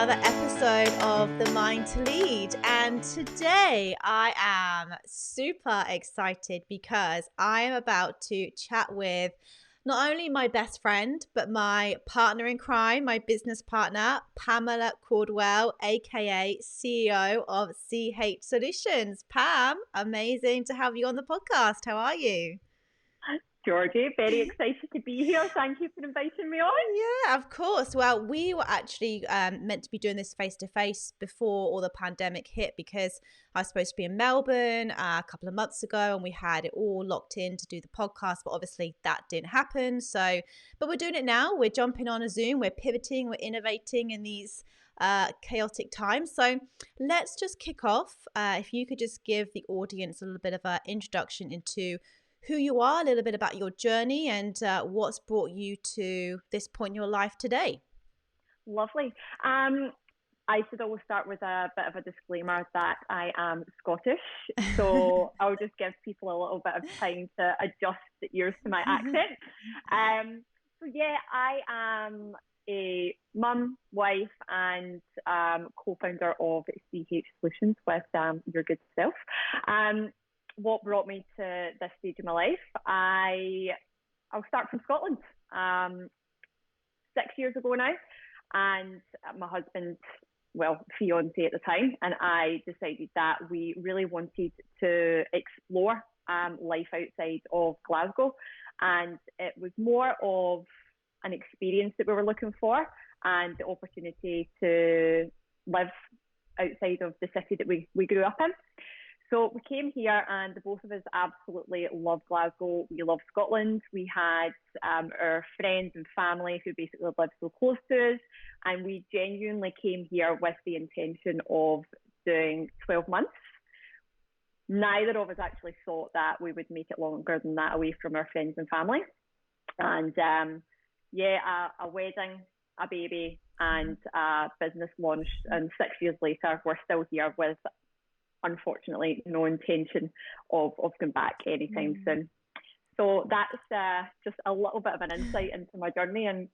another episode of The Mind to Lead. And today I am super excited because I am about to chat with not only my best friend, but my partner in crime, my business partner, Pamela Caldwell, aka CEO of CH Solutions. Pam, amazing to have you on the podcast. How are you? Georgie, very excited to be here. Thank you for inviting me on. Yeah, of course. Well, we were actually meant to be doing this face to face before all the pandemic hit because I was supposed to be in Melbourne a couple of months ago and we had it all locked in to do the podcast, but obviously that didn't happen. So, but we're doing it now. We're jumping on a Zoom, we're pivoting, we're innovating in these chaotic times. So let's just kick off. If you could just give the audience a little bit of an introduction into who you are, a little bit about your journey and what's brought you to this point in your life today. Lovely. I should always start with a bit of a disclaimer that I am Scottish. So I'll just give people a little bit of time to adjust the ears to my accent. I am a mum, wife, and co-founder of CH Solutions with your good self. What brought me to this stage of my life? I'll start from Scotland. 6 years ago now, and my husband, fiance at the time, and I decided that we really wanted to explore life outside of Glasgow, and it was more of an experience that we were looking for, and the opportunity to live outside of the city that we grew up in. So we came here and the both of us absolutely love Glasgow. We love Scotland. We had our friends and family who basically lived so close to us. And we genuinely came here with the intention of doing 12 months. Neither of us actually thought that we would make it longer than that away from our friends and family. And a wedding, a baby, and a business launch. And 6 years later, we're still here with, unfortunately, no intention of going back anytime soon. So that's just a little bit of an insight into my journey, and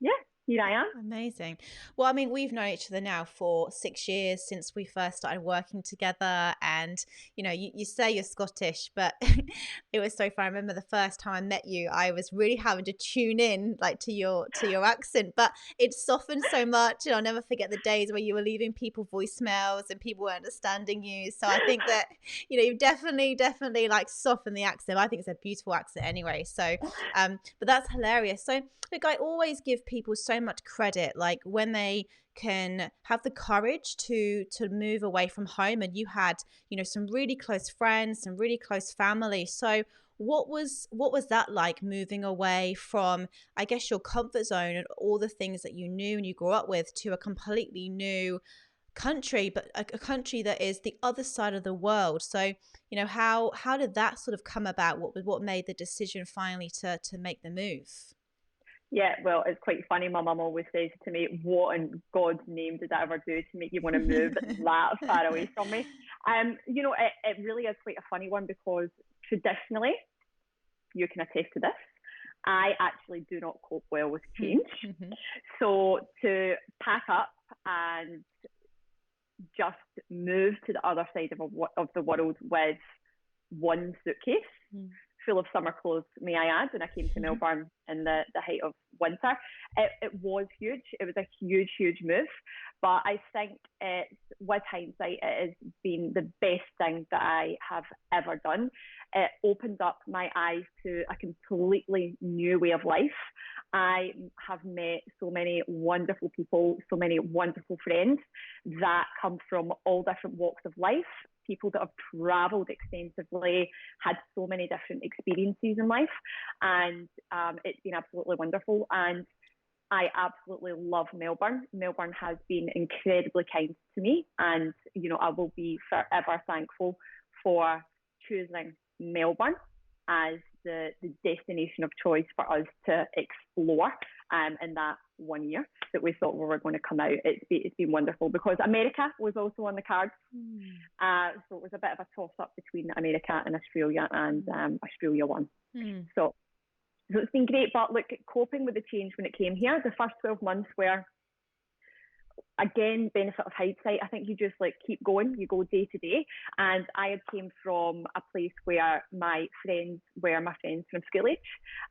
here I am. Amazing. Well, I mean, we've known each other now for 6 years since we first started working together. And, you say you're Scottish, but it was so fun. I remember the first time I met you, I was really having to tune in to your accent, but it softened so much. And I'll never forget the days where you were leaving people voicemails and people weren't understanding you. So I think that, you've definitely softened the accent. I think it's a beautiful accent anyway. So, but that's hilarious. So look, I always give people so much credit, like when they can have the courage to move away from home, and you had some really close friends, some really close family. So what was that like, moving away from, I guess, your comfort zone and all the things that you knew and you grew up with to a completely new country, but a country that is the other side of the world? So how did that sort of come about? What made the decision finally to make the move? Yeah, well, it's quite funny. My mum always says to me, what in God's name did I ever do to make you want to move that far away from me? It really is quite a funny one, because traditionally, you can attest to this, I actually do not cope well with change. So to pack up and just move to the other side of the world with one suitcase full of summer clothes, may I add, when I came to Melbourne in the height of winter. It was huge. It was a huge, huge move. But I think with hindsight, it has been the best thing that I have ever done. It opened up my eyes to a completely new way of life. I have met so many wonderful people, so many wonderful friends that come from all different walks of life, people that have travelled extensively, had so many different experiences in life, and it's been absolutely wonderful. And I absolutely love Melbourne. Melbourne has been incredibly kind to me, and I will be forever thankful for choosing Melbourne as the destination of choice for us to explore in that 1 year that we thought we were going to come out. It's been wonderful, because America was also on the cards. So it was a bit of a toss-up between America and Australia, and Australia won. So it's been great. But look, coping with the change when it came here, the first 12 months were again, benefit of hindsight, I think you just like keep going, you go day to day. And I had came from a place where my friends were my friends from school age,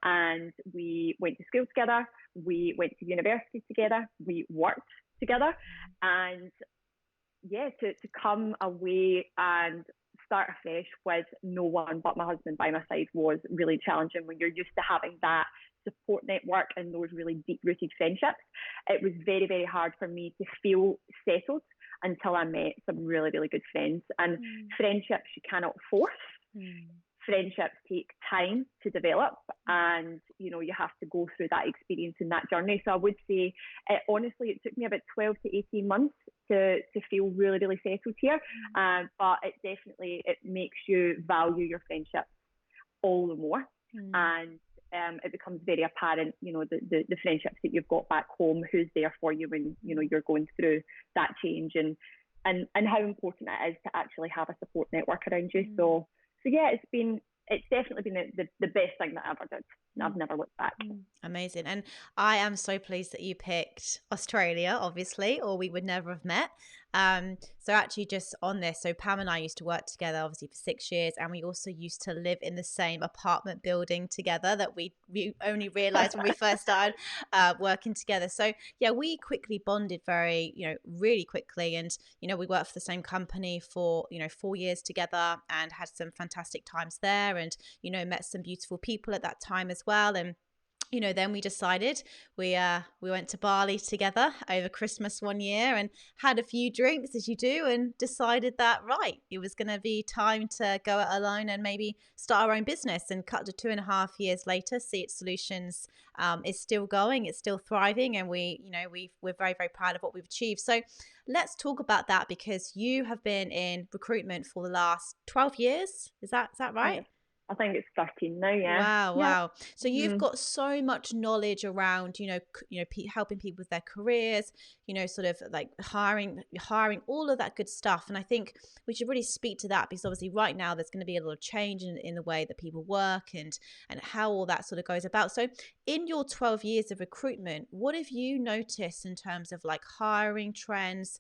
and we went to school together, we went to university together, we worked together. And yeah, to come away and start afresh with no one but my husband by my side was really challenging when you're used to having that support network and those really deep rooted friendships. It was very, very hard for me to feel settled until I met some really, really good friends. And friendships you cannot force. Friendships take time to develop, and you have to go through that experience and that journey. So I would say honestly it took me about 12 to 18 months to feel really, really settled here, but it makes you value your friendships all the more. And it becomes very apparent, the friendships that you've got back home, who's there for you when you're going through that change, and how important it is to actually have a support network around you. So yeah, it's definitely been the best thing that I ever did. I've never looked back. Amazing. And I am so pleased that you picked Australia, obviously, or we would never have met. So actually just on this, so Pam and I used to work together obviously for 6 years, and we also used to live in the same apartment building together that we only realized when we first started working together. So yeah, we quickly bonded very, really quickly. And, we worked for the same company for, 4 years together and had some fantastic times there, and, met some beautiful people at that time as well. And then we decided we went to Bali together over Christmas one year and had a few drinks, as you do, and decided that it was going to be time to go it alone and maybe start our own business. And cut to 2.5 years later, CH Solutions is still going, it's still thriving, and we're very, very proud of what we've achieved. So let's talk about that, because you have been in recruitment for the last 12 years. Is that right? I think it's 13 now. Yeah. Wow. So you've got so much knowledge around, helping people with their careers, sort of like hiring, all of that good stuff. And I think we should really speak to that, because obviously right now there's going to be a lot of change in the way that people work and how all that sort of goes about. So in your 12 years of recruitment, what have you noticed in terms of like hiring trends,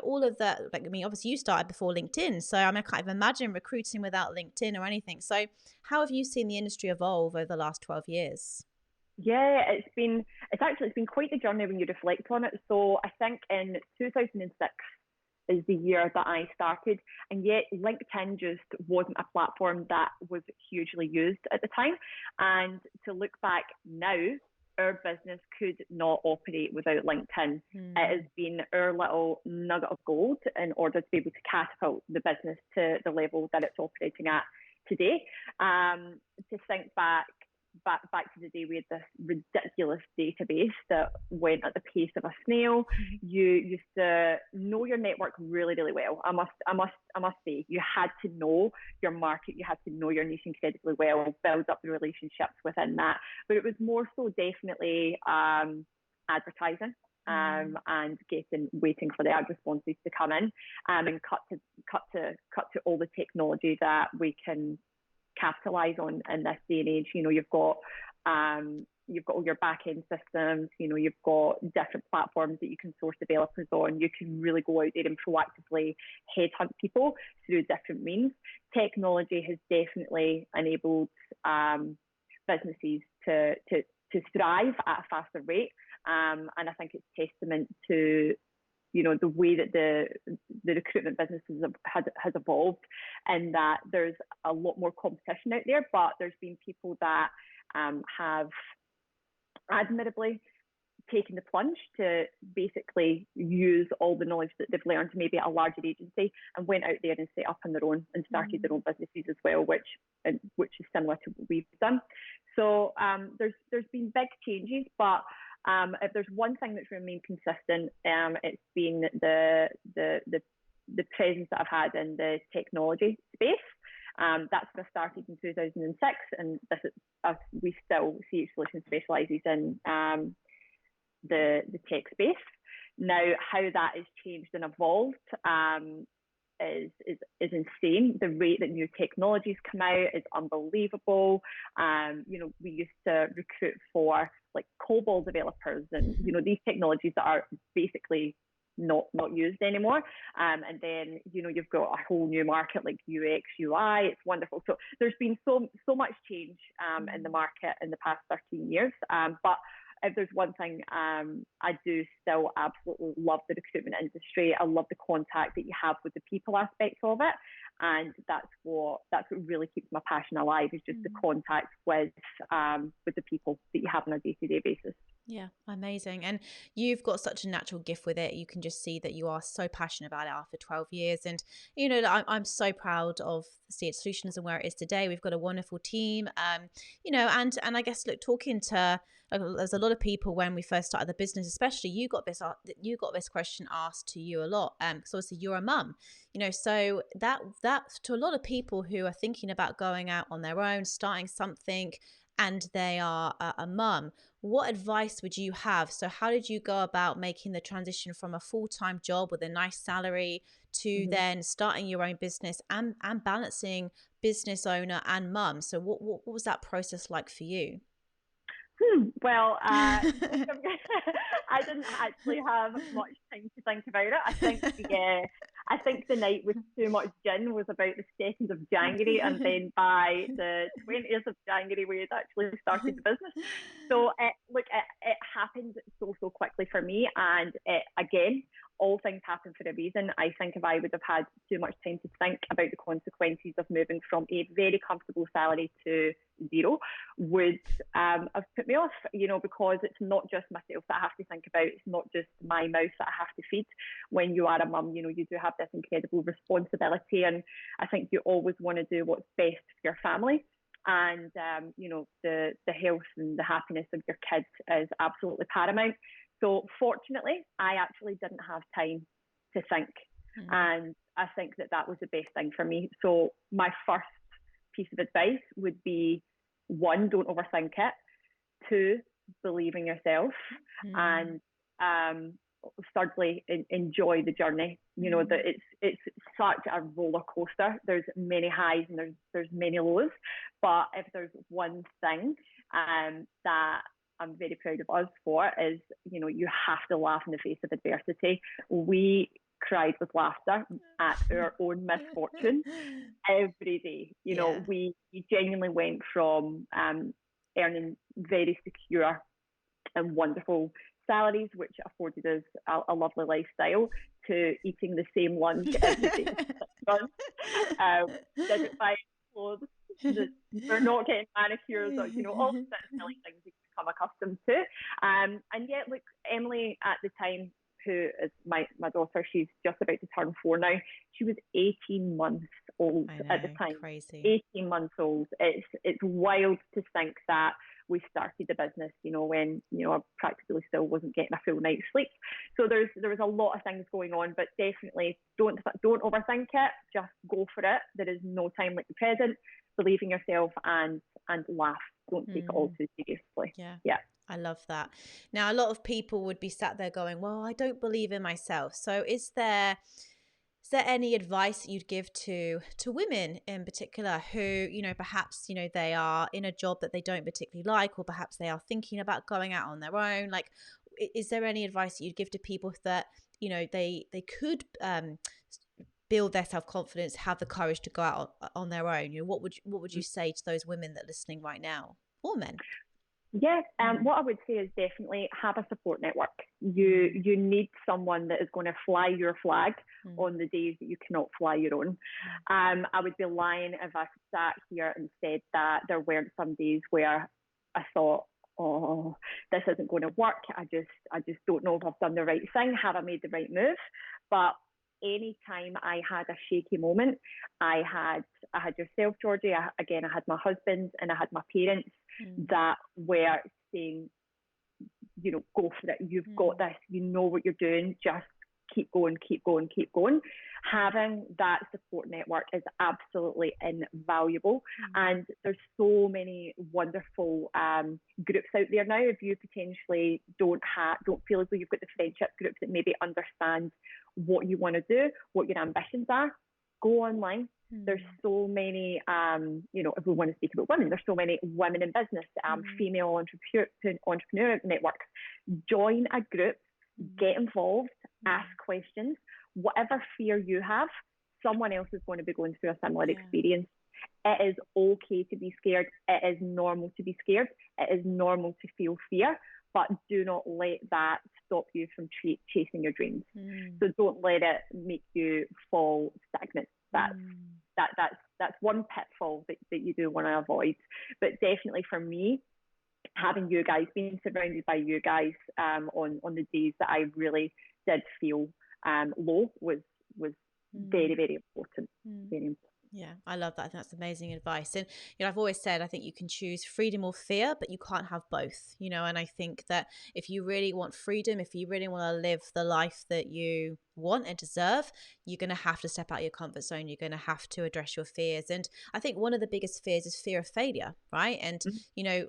all of that? Like, obviously you started before LinkedIn. So I can't even imagine recruiting without LinkedIn or anything. So how have you seen the industry evolve over the last 12 years? Yeah, it's been quite the journey when you reflect on it. So I think in 2006 is the year that I started, and yet LinkedIn just wasn't a platform that was hugely used at the time. And to look back now, our business could not operate without LinkedIn. It has been our little nugget of gold in order to be able to catapult the business to the level that it's operating at today. To think back to the day we had this ridiculous database that went at the pace of a snail. You used to know your network really, really well. I must say, you had to know your market, you had to know your niche incredibly well, build up the relationships within that. But it was more so definitely advertising. And waiting for the ad responses to come in, and cut to all the technology that we can capitalize on in this day and age. You've got all your back end systems. You've got different platforms that you can source developers on. You can really go out there and proactively headhunt people through different means. Technology has definitely enabled businesses to thrive at a faster rate. And I think it's testament to the way that the recruitment businesses has evolved, and that there's a lot more competition out there, but there's been people that have admirably taken the plunge to basically use all the knowledge that they've learned maybe at a larger agency, and went out there and set up on their own and started their own businesses as well, which is similar to what we've done. So there's been big changes, but if there's one thing that's remained consistent, it's been the presence that I've had in the technology space. That's where I started in 2006, and we still CH Solutions specialises in the tech space. Now, how that has changed and evolved is insane. The rate that new technologies come out is unbelievable. We used to recruit for like COBOL developers, and these technologies that are basically not used anymore. And then, you've got a whole new market like UX, UI. It's wonderful. So there's been so much change in the market in the past 13 years. But if there's one thing, I do still absolutely love the recruitment industry. I love the contact that you have with the people aspects of it. And that's what really keeps my passion alive, is just the contact with the people that you have on a day-to-day basis. Yeah, amazing. And you've got such a natural gift with it. You can just see that you are so passionate about it after 12 years. And, I'm so proud of CH Solutions and where it is today. We've got a wonderful team, and I guess, look, talking to, there's a lot of people when we first started the business, especially you got this question asked to you a lot, because obviously you're a mum, so that to a lot of people who are thinking about going out on their own, starting something, and they are a mum, what advice would you have? So how did you go about making the transition from a full-time job with a nice salary to then starting your own business and balancing business owner and mum? So what was that process like for you? Well, I didn't actually have much time to think about it. I think the night with too much gin was about the 2nd of January, and then by the 20th of January we had actually started the business. So it happened so quickly for me, and again, all things happen for a reason. I think if I would have had too much time to think about the consequences of moving from a very comfortable salary to zero, would have put me off, because it's not just myself that I have to think about. It's not just my mouth that I have to feed. When you are a mum, you do have this incredible responsibility, and I think you always want to do what's best for your family. And, the health and the happiness of your kids is absolutely paramount. So fortunately, I actually didn't have time to think. And I think that was the best thing for me. So my first piece of advice would be, 1, don't overthink it. 2, believe in yourself. And thirdly, enjoy the journey. That it's such a roller coaster. There's many highs and there's many lows. But if there's one thing that I'm very proud of us for, is, you have to laugh in the face of adversity. We cried with laughter at our own misfortune every day. We genuinely went from earning very secure and wonderful salaries, which afforded us a lovely lifestyle, to eating the same lunch every day. Didn't buy clothes. We're not getting manicures, or, all the silly things you become accustomed to. And yet, look, Emily at the time, who is my daughter, she's just about to turn 4 now. She was 18 months old at the time. Crazy. 18 months old. It's wild to think that we started the business, when, I practically still wasn't getting a full night's sleep. So there was a lot of things going on, but definitely don't overthink it. Just go for it. There is no time like the present. Believe in yourself and laugh. Don't take it all too seriously. Yeah. I love that. Now, a lot of people would be sat there going, well, I don't believe in myself. So is there any advice you'd give to women in particular who, perhaps, they are in a job that they don't particularly like, or perhaps they are thinking about going out on their own? Like, is there any advice that you'd give to people that, they could build their self-confidence, have the courage to go out on their own? What would you say to those women that are listening right now, or men? Yes, what I would say is definitely have a support network. You need someone that is going to fly your flag on the days that you cannot fly your own. I would be lying if I sat here and said that there weren't some days where I thought, oh, this isn't going to work. I just don't know if I've done the right thing. Have I made the right move? But any time I had a shaky moment, I had yourself, Georgie. I had my husband and I had my parents that were saying, go for it. You've got this. You know what you're doing. Just keep going, keep going, keep going. Having that support network is absolutely invaluable. And there's so many wonderful groups out there now. If you potentially don't feel as though you've got the friendship groups that maybe understand what you want to do, what your ambitions are, go online. There's so many, if we want to speak about women, there's so many women in business, female entrepreneur networks. Join a group get involved, ask questions. Whatever fear you have, someone else is going to be going through a similar experience. It is okay to be scared. It is normal to be scared. It is normal to feel fear, but do not let that stop you from chasing your dreams. So don't let it make you fall stagnant. That's one pitfall that you do want to avoid. But definitely for me, having you guys, being surrounded by you guys on the days that I really did feel low was very, very important. Very important. Yeah, I love that. I think that's amazing advice. And, I've always said, I think you can choose freedom or fear, but you can't have both, and I think that if you really want freedom, if you really want to live the life that you want and deserve, you're going to have to step out your comfort zone. You're going to have to address your fears. And I think one of the biggest fears is fear of failure, right? And,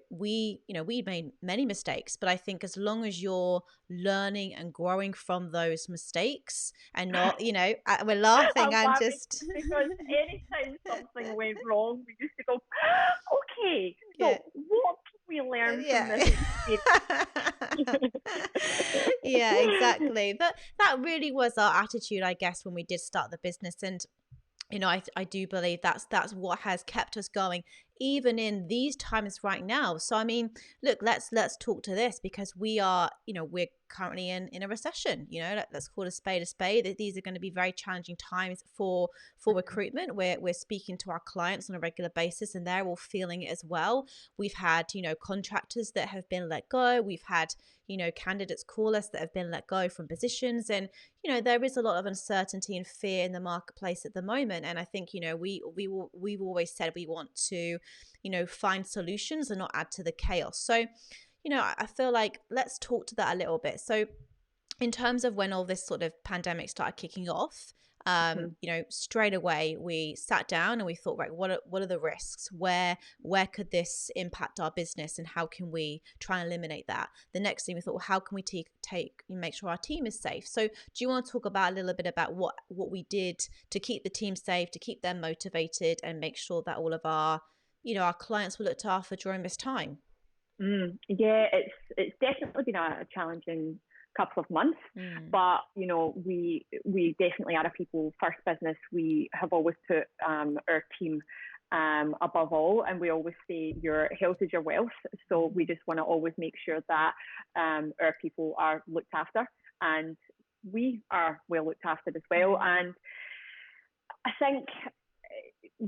we made many mistakes, but I think as long as you're learning and growing from those mistakes and not, we're laughing and just because anytime something went wrong, we used to go, okay, so what can we learn from this experience? Yeah, exactly. But that really was our attitude, I guess, when we did start the business. And I do believe that's what has kept us going even in these times right now. So I mean, look, let's talk to this, because we are, we're currently in a recession. Let's call a spade a spade. These are going to be very challenging times for recruitment. We're speaking to our clients on a regular basis, and they're all feeling it as well. We've had contractors that have been let go. We've had candidates call us that have been let go from positions, and there is a lot of uncertainty and fear in the marketplace at the moment. And I think we've always said we want to find solutions and not add to the chaos. So I feel like let's talk to that a little bit. So in terms of when all this sort of pandemic started kicking off, straight away we sat down and we thought, right, what are the risks? Where could this impact our business, and how can we try and eliminate that? The next thing we thought, well, how can we make sure our team is safe? So do you want to talk about a little bit about what we did to keep the team safe, to keep them motivated, and make sure that all of our our clients were looked after during this time? Yeah, it's definitely been a challenging couple of months, but we definitely are a people first business. We have always put our team above all, and we always say your health is your wealth. So we just want to always make sure that our people are looked after, and we are well looked after as well. And I think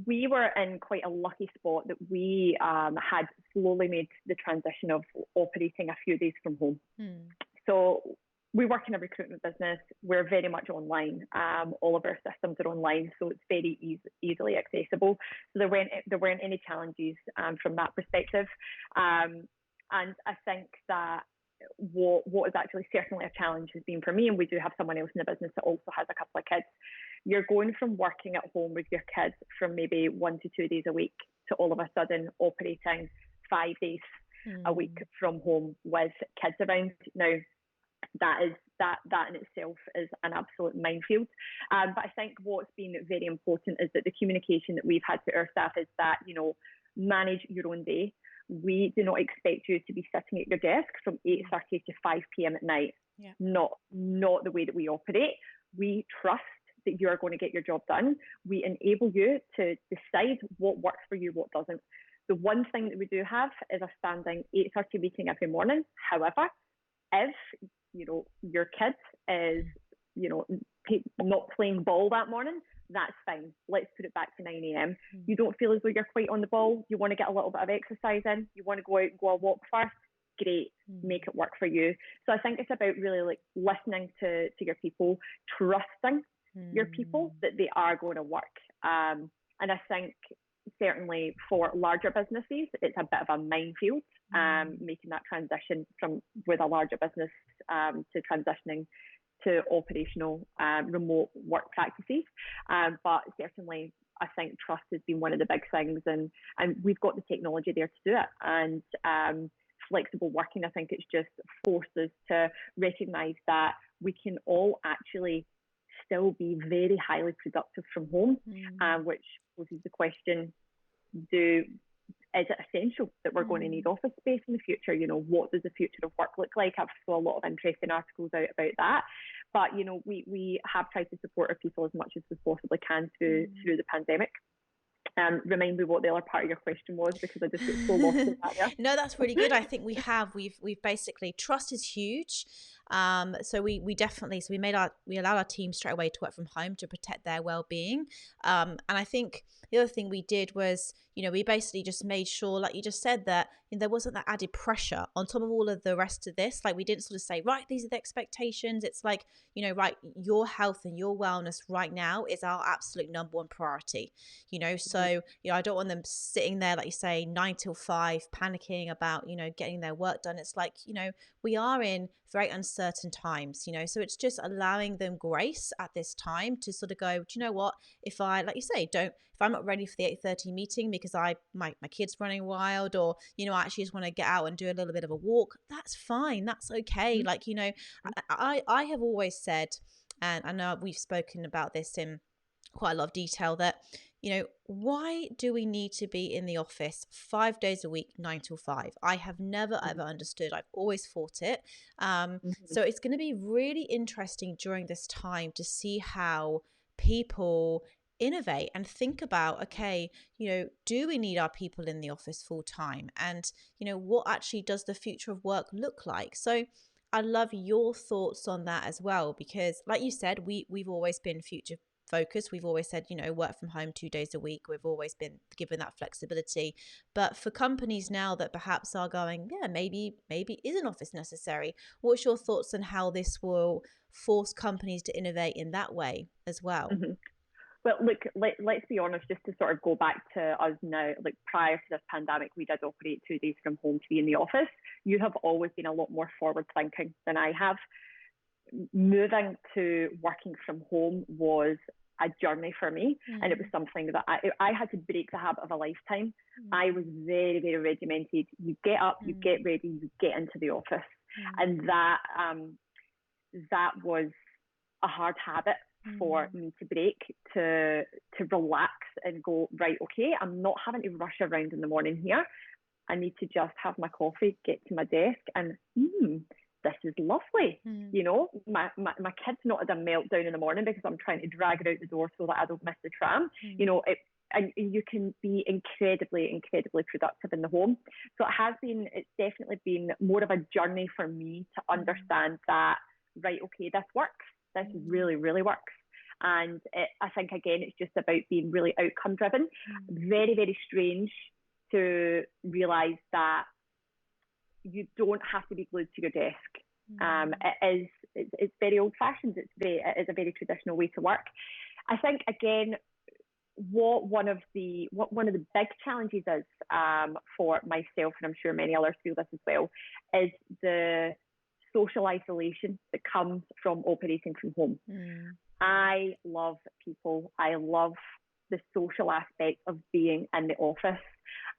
we were in quite a lucky spot that we had slowly made the transition of operating a few days from home. So we work in a recruitment business. We're very much online. All of our systems are online, so it's very easily accessible. So there weren't any challenges from that perspective. And I think that what is actually certainly a challenge has been for me, and we do have someone else in the business that also has a couple of kids. You're going from working at home with your kids from maybe 1 to 2 days a week to all of a sudden operating 5 days a week from home with kids around. Now, that in itself is an absolute minefield. But I think what's been very important is that the communication that we've had to our staff is that, manage your own day. We do not expect you to be sitting at your desk from 8:30 to 5 p.m. at night. Yeah. Not the way that we operate. We trust that you're going to get your job done. We enable you to decide what works for you, what doesn't. The one thing that we do have is a standing 8:30 meeting every morning. However, if your kid is not playing ball that morning, that's fine. Let's put it back to 9 a.m. You don't feel as though you're quite on the ball. You want to get a little bit of exercise in. You want to go out and go a walk first. Great, make it work for you. So I think it's about really listening to your people, trusting your people that they are going to work. And I think certainly for larger businesses, it's a bit of a minefield, making that transition from with a larger business to transitioning to operational remote work practices. But certainly I think trust has been one of the big things, and we've got the technology there to do it. And flexible working, I think it's just forced us to recognise that we can all actually still be very highly productive from home, which poses the question, is it essential that we're going to need office space in the future? You know, what does the future of work look like? I've saw a lot of interesting articles out about that. But, you know, we have tried to support our people as much as we possibly can through the pandemic. Remind me what the other part of your question was, because I just got so lost in that there. No, that's really good. I think we've basically, trust is huge. So we definitely, so we allowed our team straight away to work from home to protect their well-being. And I think the other thing we did was, you know, we basically just made sure, like you just said, that there wasn't that added pressure on top of all of the rest of this. Like, we didn't sort of say, right, these are the expectations. It's like, you know, right, your health and your wellness right now is our absolute number one priority, you know. So, you know, I don't want them sitting there, like you say, 9 till 5, panicking about, you know, getting their work done. It's like, you know, we are in very uncertain times, you know, so it's just allowing them grace at this time to sort of go, do you know what, if I, like you say, if I'm not ready for the 8:30 meeting because my kid's running wild, or, you know, I actually just want to get out and do a little bit of a walk, that's fine, that's okay. Like, you know, I have always said, and I know we've spoken about this in quite a lot of detail, that, you know, why do we need to be in the office 5 days a week, 9 till 5? I have never ever understood. I've always fought it. So it's going to be really interesting during this time to see how people innovate and think about, okay, you know, do we need our people in the office full time? And, you know, what actually does the future of work look like? So I love your thoughts on that as well, because like you said, we've always been future focused. We've always said, you know, work from home 2 days a week. We've always been given that flexibility. But for companies now that perhaps are going, yeah, maybe is an office necessary? What's your thoughts on how this will force companies to innovate in that way as well? Well, look, let's be honest, just to sort of go back to us now, like prior to this pandemic, we did operate 2 days from home to be in the office. You have always been a lot more forward thinking than I have. Moving to working from home was a journey for me, and it was something that I had to break the habit of a lifetime. I was very, very regimented. You get up, you get ready, you get into the office, and that was a hard habit for me to break, to relax and go, right, okay, I'm not having to rush around in the morning here. I need to just have my coffee, get to my desk, and this is lovely. You know, my kid's not had a meltdown in the morning because I'm trying to drag her out the door so that I don't miss the tram. You know, and you can be incredibly, incredibly productive in the home. So it's definitely been more of a journey for me to understand that, right, okay, this works. This really, really works. And I think, again, it's just about being really outcome driven. Very, very strange to realise that you don't have to be glued to your desk. It's very old fashioned. It is a very traditional way to work. I think, again, one of the big challenges is, for myself, and I'm sure many others feel this as well, is the social isolation that comes from operating from home. I love people. I love the social aspect of being in the office.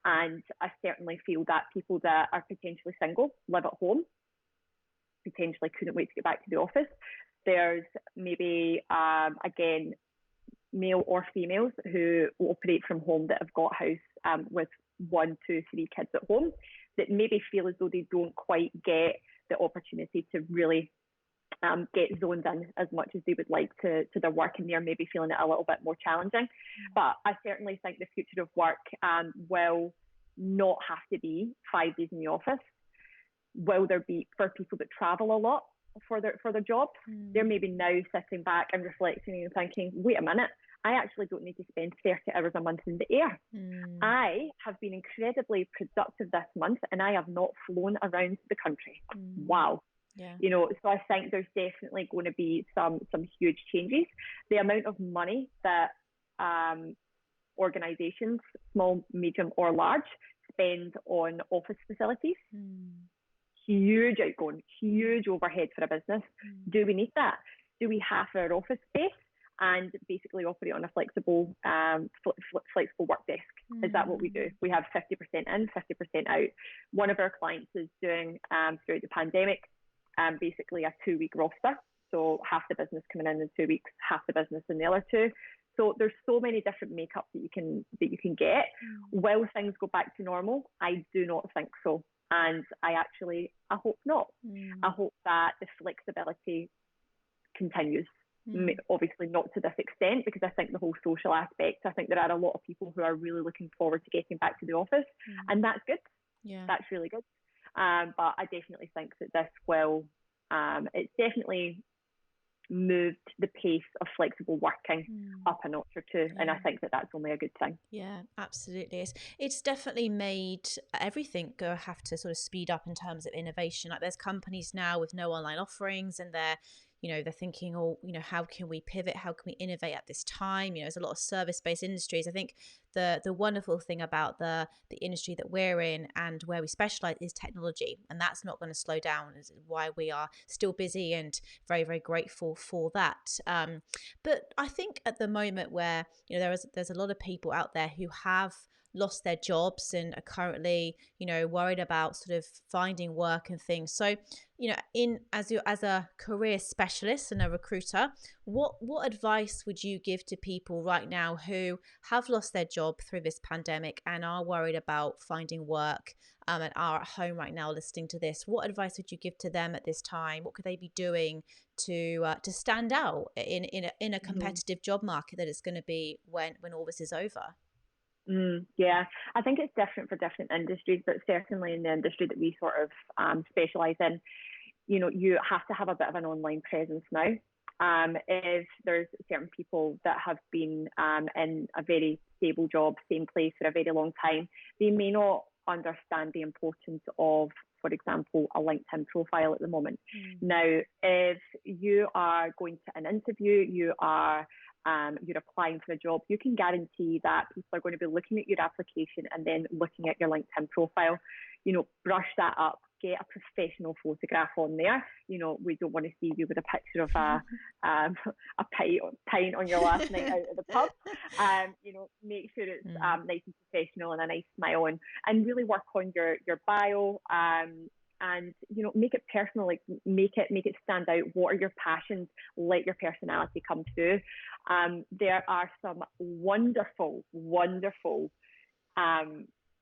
And I certainly feel that people that are potentially single, live at home, potentially couldn't wait to get back to the office. There's maybe, again, male or females who operate from home that have got a house with 1, 2, 3 kids at home, that maybe feel as though they don't quite get the opportunity to really get zoned in as much as they would like to their work, and they're maybe feeling it a little bit more challenging. But I certainly think the future of work will not have to be 5 days in the office. Will there be, for people that travel a lot for their jobs, they're maybe now sitting back and reflecting and thinking, wait a minute, I actually don't need to spend 30 hours a month in the air. I have been incredibly productive this month and I have not flown around the country. Wow. Yeah. You know, so I think there's definitely going to be some huge changes. The amount of money that organisations, small, medium or large, spend on office facilities, huge outgoing, huge overhead for a business. Do we need that? Do we have our office space and basically operate on a flexible work desk? Is that what we do? We have 50% in, 50% out. One of our clients is doing, throughout the pandemic, basically a 2-week roster. So half the business coming in 2 weeks, half the business in the other 2. So there's so many different makeups that you can get. Will things go back to normal? I do not think so. And I hope not. I hope that the flexibility continues. Obviously not to this extent, because I think the whole social aspect, I think there are a lot of people who are really looking forward to getting back to the office, and that's good. That's really good. But I definitely think that this will, it's definitely moved the pace of flexible working up a notch or two, and I think that that's only a good thing. Yeah, absolutely. It's definitely made everything have to sort of speed up in terms of innovation. Like, there's companies now with no online offerings, and they're thinking, how can we pivot? How can we innovate at this time? There's a lot of service-based industries. I think the wonderful thing about the industry that we're in and where we specialize is technology, and that's not going to slow down. Is why we are still busy and very, very grateful for that. But I think at the moment where there's a lot of people out there who have lost their jobs and are currently worried about sort of finding work and things. So as a career specialist and a recruiter, what advice would you give to people right now who have lost their job through this pandemic and are worried about finding work, and are at home right now listening to this? What advice would you give to them at this time? What could they be doing to stand out in a competitive job market that it's going to be when all this is over? Yeah, I think it's different for different industries, but certainly in the industry that we sort of specialise in, you have to have a bit of an online presence now. If there's certain people that have been in a very stable job, same place for a very long time, they may not understand the importance of, for example, a LinkedIn profile at the moment. Now, if you are going to an interview, you're applying for a job, you can guarantee that people are going to be looking at your application and then looking at your LinkedIn profile. Brush that up, get a professional photograph on there. We don't want to see you with a picture of a pint on your last night out at the pub. Make sure it's nice and professional and a nice smile, and really work on your bio. And make it personal, like make it stand out. What are your passions? Let your personality come through. There are some wonderful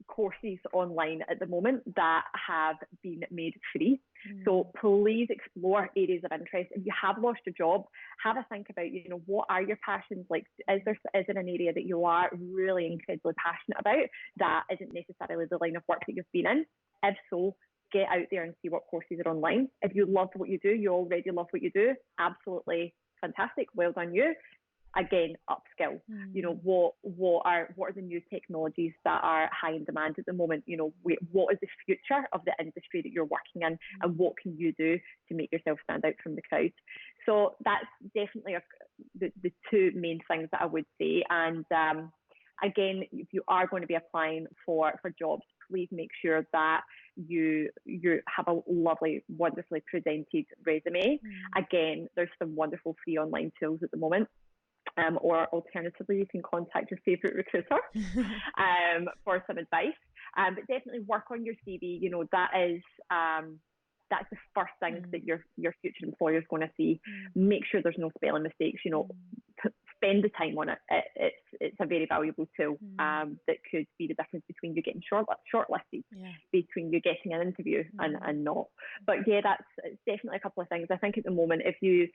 courses online at the moment that have been made free. So please explore areas of interest. If you have lost your job, have a think about, what are your passions? Like, is there an area that you are really incredibly passionate about that isn't necessarily the line of work that you've been in? If so, get out there and see what courses are online. If you love what you do, you already love what you do, absolutely fantastic, well done you. Again, upskill. What are the new technologies that are high in demand at the moment? What is the future of the industry that you're working in, and what can you do to make yourself stand out from the crowd? So that's definitely the two main things that I would say. And again, if you are going to be applying for jobs, please make sure that you have a lovely, wonderfully presented resume. Again, there's some wonderful free online tools at the moment. Or alternatively, you can contact your favourite recruiter for some advice. But definitely work on your CV. That's the first thing that your future employer is going to see. Make sure there's no spelling mistakes. Spend the time on it. It's a very valuable tool that could be the difference between you getting shortlisted, between you getting an interview and not. But yeah, it's definitely a couple of things. I think at the moment, if you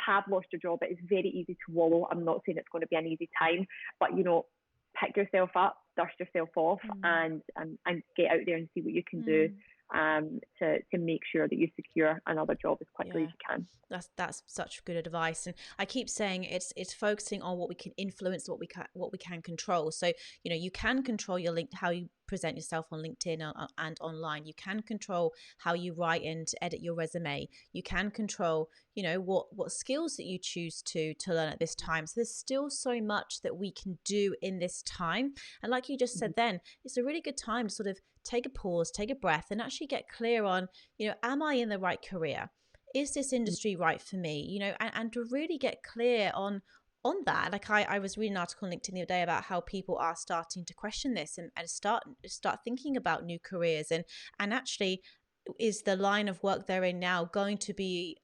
have lost your job, it is very easy to wallow. I'm not saying it's going to be an easy time, but pick yourself up, dust yourself off, and get out there and see what you can do. To make sure that you secure another job as quickly as you can. That's such good advice, and I keep saying it's focusing on what we can influence, what we can control. So you can control your how you present yourself on LinkedIn and online. You can control how you write and edit your resume. You can control what skills that you choose to learn at this time. So there's still so much that we can do in this time, and like you just said, then it's a really good time to sort of take a pause, take a breath, and actually get clear on, am I in the right career? Is this industry right for me? And to really get clear on that. Like I was reading an article on LinkedIn the other day about how people are starting to question this and start thinking about new careers and actually, is the line of work they're in now going to be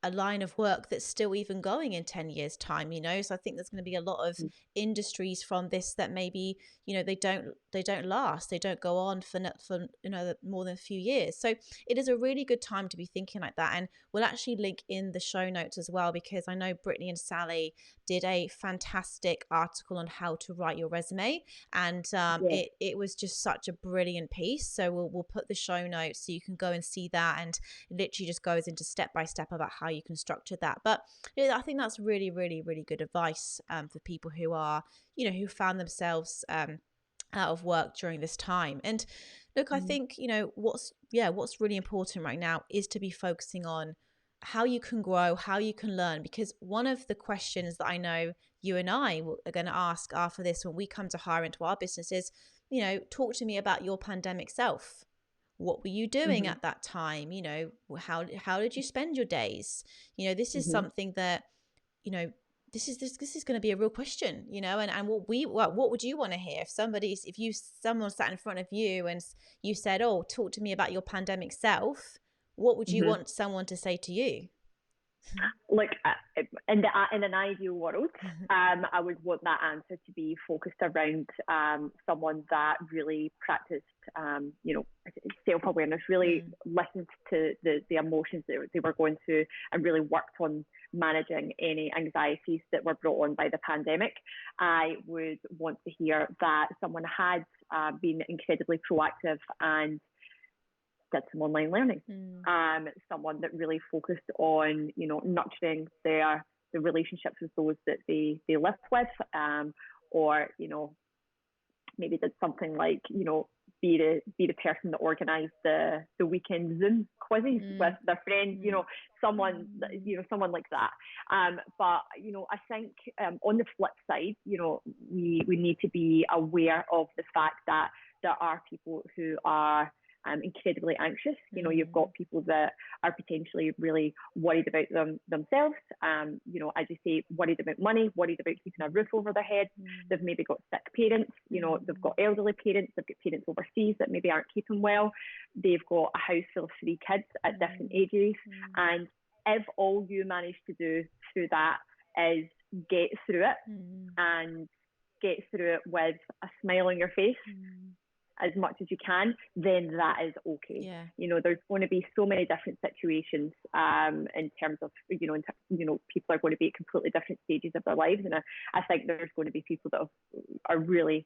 a line of work that's still even going in 10 years time, so I think there's going to be a lot of industries from this that maybe they don't last, they don't go on for more than a few years. So it is a really good time to be thinking like that, and we'll actually link in the show notes as well, because I know Brittany and Sally did a fantastic article on how to write your resume, and it was just such a brilliant piece. So we'll put the show notes so you can go and see that, and it literally just goes into step by step about how you can structure that. But I think that's really, really, really good advice for people who are, who found themselves out of work during this time. And look, I think, what's really important right now is to be focusing on how you can grow, how you can learn, because one of the questions that I know you and I are going to ask after this when we come to hire into our business is, talk to me about your pandemic self. What were you doing at that time? How did you spend your days? This is something that, this is going to be a real question, and what would you want to hear if someone sat in front of you and you said, oh, talk to me about your pandemic self, what would you want someone to say to you? Like in an ideal world, I would want that answer to be focused around someone that really practiced, self-awareness, really listened to the emotions that they were going through, and really worked on managing any anxieties that were brought on by the pandemic. I would want to hear that someone had been incredibly proactive and did some online learning. Someone that really focused on, nurturing the relationships with those that they lived with, or, maybe did something like, be the person that organised the weekend Zoom quizzes with their friends, someone like that. But, I think on the flip side, we need to be aware of the fact that there are people who are incredibly anxious. You've got people that are potentially really worried about themselves. As you say, worried about money, worried about keeping a roof over their head. They've maybe got sick parents. They've got elderly parents. They've got parents overseas that maybe aren't keeping well. They've got a house full of 3 kids at different ages. And if all you manage to do through that is get through it and get through it with a smile on your face, as much as you can, then that is okay. There's going to be so many different situations in terms of people are going to be at completely different stages of their lives, and I think there's going to be people that are really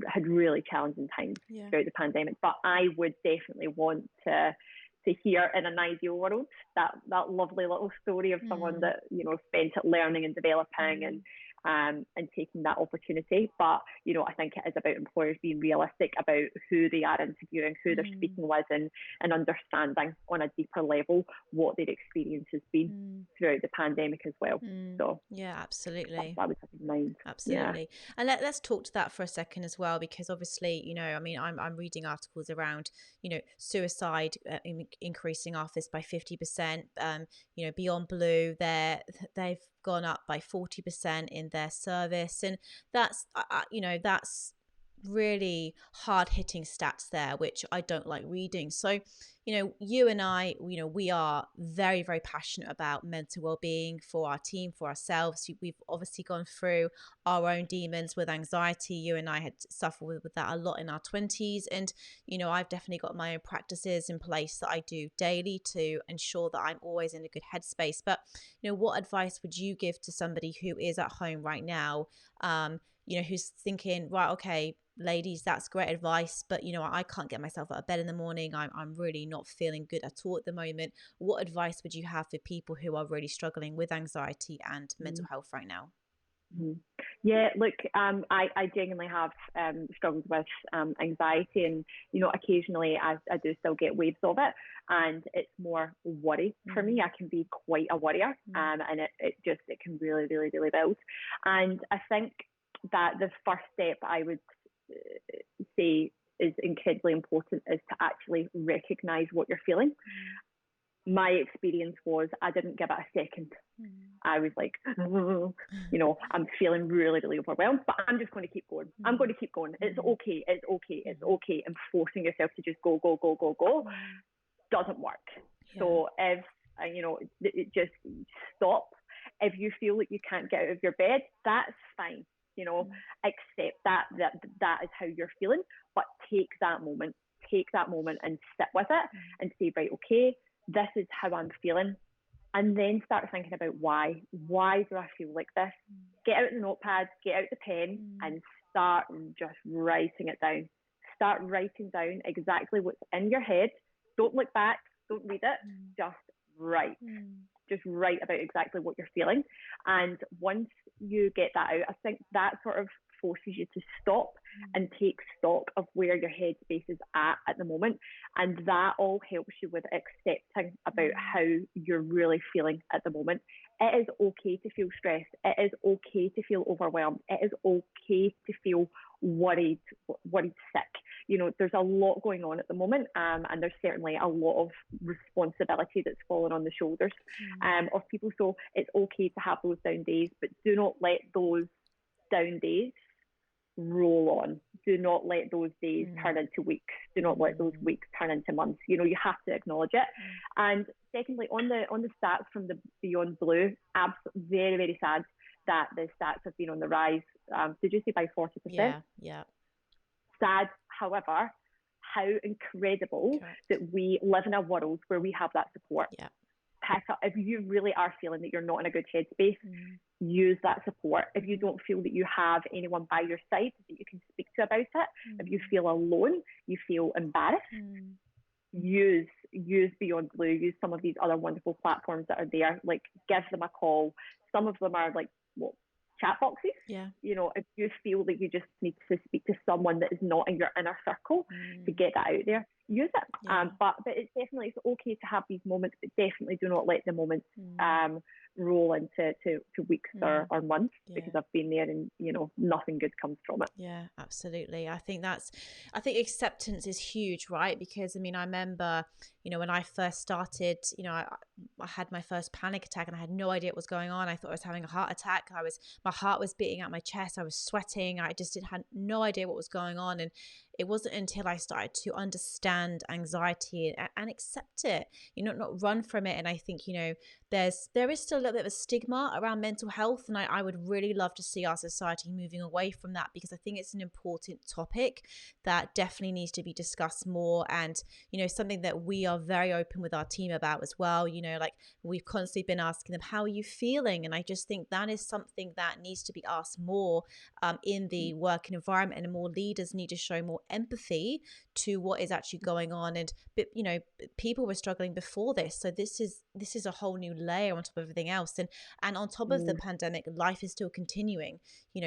had really challenging times throughout the pandemic. But I would definitely want to hear, in an ideal world, that lovely little story of someone that spent it learning and developing and taking that opportunity. But I think it is about employers being realistic about who they are interviewing, who they're speaking with, and understanding on a deeper level what their experience has been throughout the pandemic as well. So yeah, absolutely, that would have in mind. Absolutely. And let's talk to that for a second as well, because obviously, I'm reading articles around, suicide increasing after this by 50%. Beyond Blue, they've gone up by 40% in their service, and that's that's really hard-hitting stats there, which I don't like reading. So you and I, we are very, very passionate about mental well-being for our team, for ourselves. We've obviously gone through our own demons with anxiety. You and I had suffered with that a lot in our 20s, and I've definitely got my own practices in place that I do daily to ensure that I'm always in a good headspace. But what advice would you give to somebody who is at home right now, who's thinking, right, okay, ladies, that's great advice, but I can't get myself out of bed in the morning. I'm really not feeling good at all at the moment. What advice would you have for people who are really struggling with anxiety and mental health right now? Yeah, look, I genuinely have struggled with anxiety, and occasionally I do still get waves of it, and it's more worry for me. I can be quite a worrier, and it can really, really, really build. And I think that the first step I would say is incredibly important is to actually recognize what you're feeling. My experience was I didn't give it a second. I was like, I'm feeling really, really overwhelmed, but I'm just going to keep going. I'm going to keep going. It's okay. It's okay. It's okay. And forcing yourself to just go doesn't work. So if Just stop. If you feel like you can't get out of your bed, that's fine. Accept that is how you're feeling, but take that moment and sit with it and say, right, okay, this is how I'm feeling. And then start thinking about why do I feel like this? Get out the notepad, get out the pen, and start just writing it down. Start writing down exactly what's in your head. Don't look back, don't read it, just write. Just write about exactly what you're feeling. And once you get that out, I think that sort of forces you to stop and take stock of where your headspace is at the moment. And that all helps you with accepting about how you're really feeling at the moment. It is okay to feel stressed. It is okay to feel overwhelmed. It is okay to feel worried, sick. There's a lot going on at the moment, and there's certainly a lot of responsibility that's fallen on the shoulders of people. So it's okay to have those down days, but do not let those down days roll on. Do not let those days turn into weeks. Do not let those weeks turn into months. You have to acknowledge it. And secondly, on the stats from the Beyond Blue, very, very sad that the stats have been on the rise. Did you say by 40%? Yeah. Sad, however, how incredible that we live in a world where we have that support. Yeah. Pick up, if you really are feeling that you're not in a good headspace, use that support. If you don't feel that you have anyone by your side that you can speak to about it, if you feel alone, you feel embarrassed, use Beyond Blue, use some of these other wonderful platforms that are there. Like, give them a call. Some of them are like chat boxes. Yeah. If you feel that you just need to speak to someone that is not in your inner circle to get that out there, use it. Yeah. But it's okay to have these moments, but definitely do not let the moments roll into weeks or months, because I've been there and nothing good comes from it. Yeah, absolutely. I think acceptance is huge, right? Because I remember when I first started, I had my first panic attack and I had no idea what was going on. I thought I was having a heart attack. My heart was beating out my chest. I was sweating. I just had no idea what was going on. And it wasn't until I started to understand anxiety and accept it, not run from it. And I think, there is still a little bit of a stigma around mental health. And I would really love to see our society moving away from that, because I think it's an important topic that definitely needs to be discussed more. And, something that we are very open with our team about as well. Like, we've constantly been asking them, how are you feeling? And I just think that is something that needs to be asked more in the working environment, and more leaders need to show more empathy to what is actually going on. And people were struggling before this, so this is a whole new layer on top of everything else. And on top of the pandemic, life is still continuing,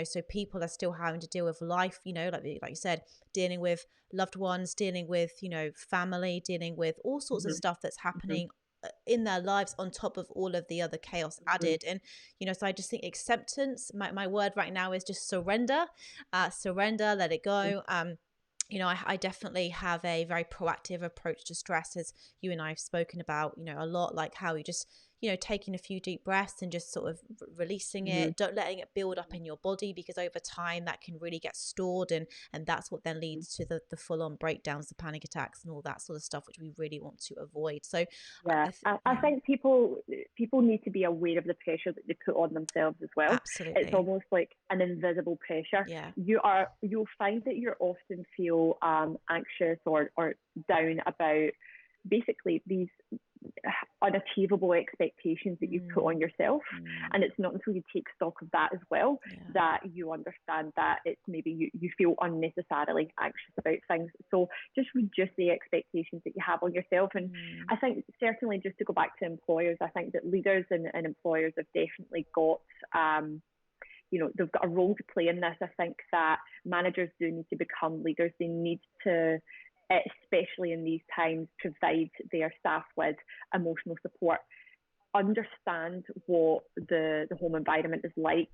so people are still having to deal with life, like you said, dealing with loved ones, dealing with family, dealing with all sorts of stuff that's happening in their lives on top of all of the other chaos added. And so I just think acceptance, my word right now is just surrender, let it go. I definitely have a very proactive approach to stress, as you and I have spoken about, a lot, like how you just, taking a few deep breaths and just sort of releasing it, don't letting it build up in your body, because over time that can really get stored, and that's what then leads to the full-on breakdowns, the panic attacks and all that sort of stuff, which we really want to avoid. So I think people need to be aware of the pressure that they put on themselves as well. Absolutely. It's almost like an invisible pressure. Yeah. You'll find that you often feel anxious or down about basically these unachievable expectations that you put on yourself, and it's not until you take stock of that as well that you understand that it's maybe you feel unnecessarily anxious about things. So just reduce the expectations that you have on yourself. And I think certainly, just to go back to employers, I think that leaders and employers have definitely got they've got a role to play in this. I think that managers do need to become leaders. They need to, especially in these times, provide their staff with emotional support, understand what the home environment is like,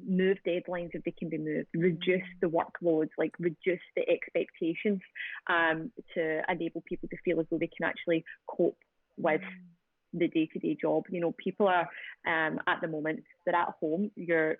move deadlines if they can be moved, reduce the workloads, like reduce the expectations, to enable people to feel as though they can actually cope with the day-to-day job. People are at the moment, they're at home, they're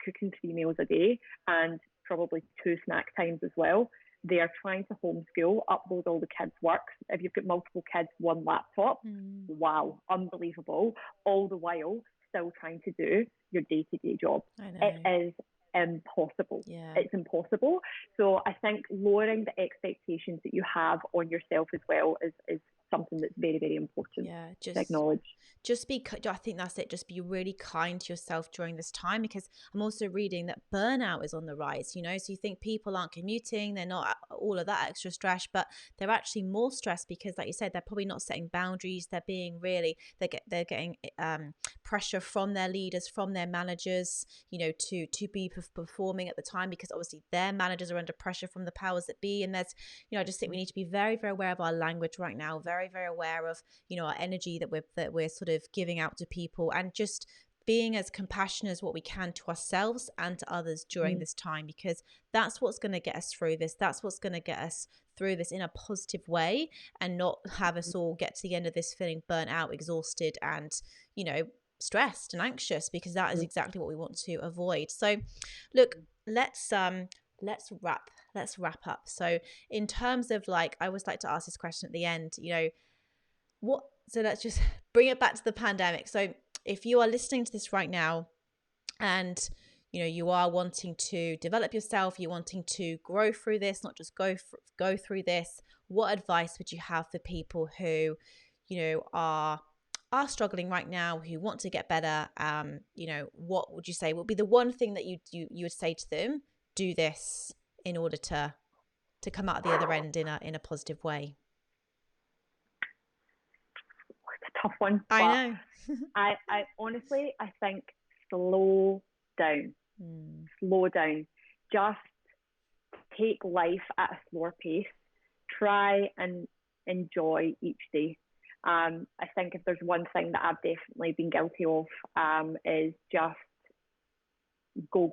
cooking 3 meals a day and probably 2 snack times as well. They are trying to homeschool, upload all the kids' work. If you've got multiple kids, one laptop, wow, unbelievable. All the while still trying to do your day-to-day job. I know. It is impossible. Yeah. It's impossible. So I think lowering the expectations that you have on yourself as well is something that's very, very important to acknowledge. I think that's it. Just be really kind to yourself during this time, because I'm also reading that burnout is on the rise, so you think people aren't commuting, they're not all of that extra stress, but they're actually more stressed because, like you said, they're probably not setting boundaries. They're being they're getting pressure from their leaders, from their managers, to be performing at the time, because obviously their managers are under pressure from the powers that be. And there's, I just think we need to be very, very aware of our language right now, very, very aware of, our energy that we're sort of giving out to people, and just being as compassionate as what we can to ourselves and to others during this time, because that's what's going to get us through this. That's what's going to get us through this in a positive way, and not have us all get to the end of this feeling burnt out, exhausted, and, stressed and anxious, because that is exactly what we want to avoid. So look, let's wrap up. So in terms of, I always like to ask this question at the end, so let's just bring it back to the pandemic. So if you are listening to this right now, and you are wanting to develop yourself, you're wanting to grow through this, not just go through this, what advice would you have for people who are struggling right now, who want to get better? What would you say would be the one thing that you would say to them? Do this in order to come out the other end in a positive way. It's a tough one. I know. I honestly, I think slow down. Slow down. Just take life at a slower pace. Try and enjoy each day. I think if there's one thing that I've definitely been guilty of, is just go.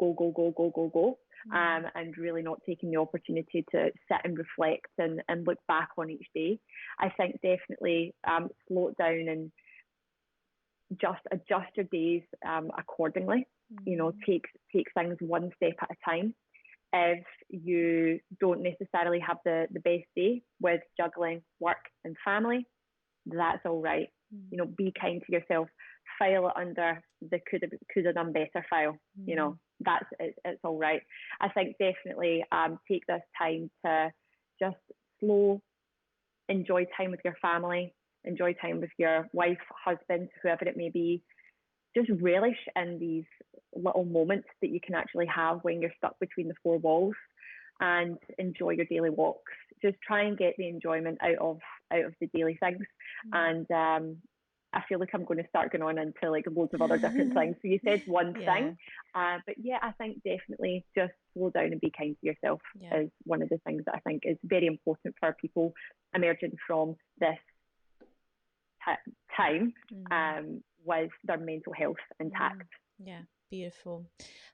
And really not taking the opportunity to sit and reflect and look back on each day. I think definitely slow it down and just adjust your days accordingly. Take things one step at a time. If you don't necessarily have the best day with juggling work and family, that's all right. Be kind to yourself. File it under the could have done better file. That's it's all right. I think definitely take this time to just enjoy time with your family, enjoy time with your wife, husband, whoever it may be. Just relish in these little moments that you can actually have when you're stuck between the four walls, and enjoy your daily walks. Just try and get the enjoyment out of the daily things. And I feel like I'm going to start going on into loads of other different things. So you said one thing, but yeah, I think definitely just slow down and be kind to yourself is one of the things that I think is very important for people emerging from this time with their mental health intact. Yeah, beautiful.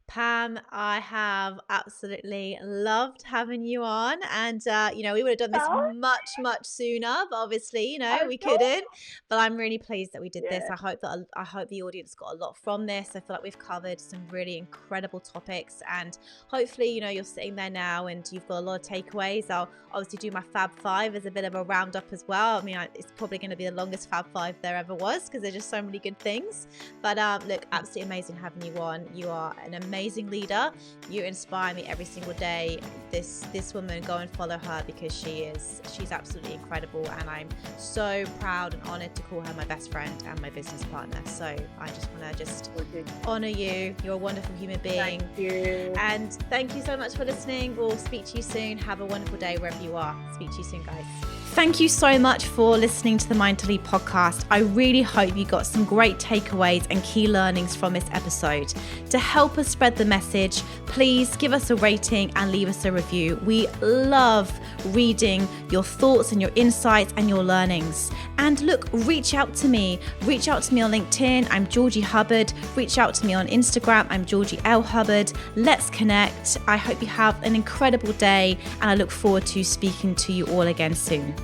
Pam, I have absolutely loved having you on, and we would have done this much sooner, but obviously we couldn't. But I'm really pleased that we did this. I hope the audience got a lot from this. I feel like we've covered some really incredible topics, and hopefully you're sitting there now and you've got a lot of takeaways. I'll obviously do my Fab 5 as a bit of a roundup as well. I mean, it's probably going to be the longest Fab 5 there ever was, because there's just so many good things. But look, absolutely amazing having you on. You are an amazing leader. You inspire me every single day. This woman, go and follow her, because she's absolutely incredible, and I'm so proud and honored to call her my best friend and my business partner. So I just want to honor you. You're a wonderful human being. Thank you. And thank you so much for listening. We'll speak to you soon. Have a wonderful day wherever you are. Speak to you soon, guys. Thank you so much for listening to the Mind to Lead podcast. I really hope you got some great takeaways and key learnings from this episode. To help us spread the message, please give us a rating and leave us a review. We love reading your thoughts and your insights and your learnings. And look, reach out to me. Reach out to me on LinkedIn. I'm Georgie Hubbard. Reach out to me on Instagram. I'm Georgie L. Hubbard. Let's connect. I hope you have an incredible day, and I look forward to speaking to you all again soon.